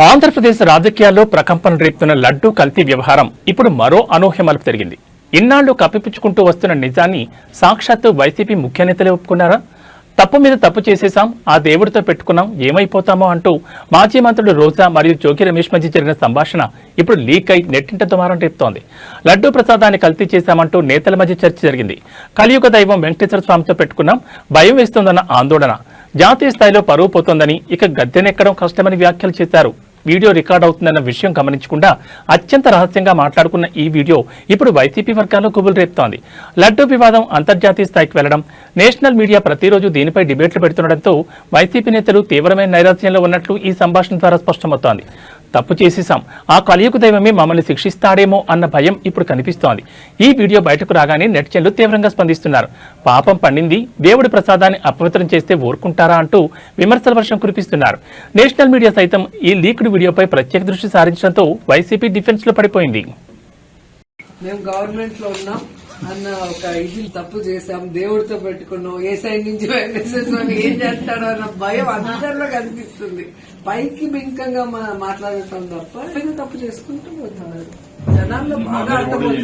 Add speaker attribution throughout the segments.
Speaker 1: ఆంధ్రప్రదేశ్ రాజకీయాల్లో ప్రకంపన రేపుతున్న లడ్డూ కల్తీ వ్యవహారం ఇప్పుడు మరో అనూహ్య మలుపు తిరిగింది. ఇన్నాళ్లు కప్పిపుచ్చుకుంటూ వస్తున్న నిజాన్ని సాక్షాత్తు వైసీపీ ముఖ్య నేతలే ఒప్పుకున్నారా? తప్పు మీద తప్పు చేసేశాం, ఆ దేవుడితో పెట్టుకున్నాం, ఏమైపోతామో అంటూ మాజీ మంత్రులు రోజా మరియు జోగి రమేష్ మధ్య జరిగిన సంభాషణ ఇప్పుడు లీక్ అయి నెట్టింట దుమారం రేపుతోంది. లడ్డూ ప్రసాదాన్ని కల్తీ చేశామంటూ నేతల మధ్య చర్చ జరిగింది. కలియుగ దైవం వెంకటేశ్వర స్వామితో పెట్టుకున్నాం, భయం వేస్తోందన్న ఆందోళన, జాతీయ స్థాయిలో పరువు పోతోందని, ఇక గద్దెనెక్కడం కష్టమని వ్యాఖ్యలు చేశారు. వీడియో రికార్డ్ అవుతుందన్న విషయం గమనించకుండా అత్యంత రహస్యంగా మాట్లాడుకున్న ఈ వీడియో ఇప్పుడు వైసీపీ వర్గాల్లో గుబులు రేపుతోంది. లడ్డూ వివాదం అంతర్జాతీయ స్థాయికి వెళ్లడం, నేషనల్ మీడియా ప్రతిరోజు దీనిపై డిబేట్లు పెడుతుండటంతో వైసీపీ నేతలు తీవ్రమైన నైరాశ్యంలో ఉన్నట్లు ఈ సంభాషణ ద్వారా స్పష్టమవుతోంది. తప్పు చేసేశాం, ఆ కలియుగ దైవమే మమ్మల్ని శిక్షిస్తాడేమో అన్న భయం ఇప్పుడు కనిపిస్తోంది. ఈ వీడియో బయటకు రాగానే నెటిజన్లు తీవ్రంగా స్పందిస్తున్నారు. పాపం పండింది, దేవుడి ప్రసాదాన్ని అపవిత్రం చేస్తే ఊరుకుంటారా అంటూ విమర్శల వర్షం కురిపిస్తున్నారు. నేషనల్ మీడియా సైతం ఈ లీక్డ్ వీడియోపై ప్రత్యేక దృష్టి సారించడంతో వైసీపీ డిఫెన్స్ లో పడిపోయింది.
Speaker 2: మేము గవర్నమెంట్ లో ఉన్నాం అన్న ఒక ఇది తప్పు చేశాం, దేవుడితో పెట్టుకున్నాం, ఏ సైడ్ నుంచి వెంకటేశ్వర స్వామి ఏం చేస్తాడో అన్న భయం అందరిలో కనిపిస్తుంది. పైకి బింకంగా మాట్లాడటం తప్ప పైన తప్పు చేసుకుంటూ పోతున్నారు. జనాల్లో బాగా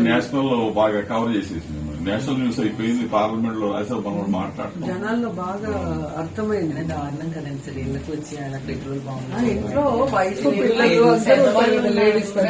Speaker 3: నేషనల్ లో బాగా కవర్ చేసేసింది, నేషనల్ న్యూస్ అయిపోయింది, పార్లమెంట్ లో రాజ్యసభ మాట్లాడుతుంది,
Speaker 2: జనాల్లో బాగా అర్థమైంది.
Speaker 4: దారుణం కదండి సార్, ఎందుకు వచ్చి ఆయన పెట్రోల్ బాగుంది,
Speaker 2: ఇంట్లో వైఫ్ పిల్లలు అందరూ లేడీస్
Speaker 3: ఒక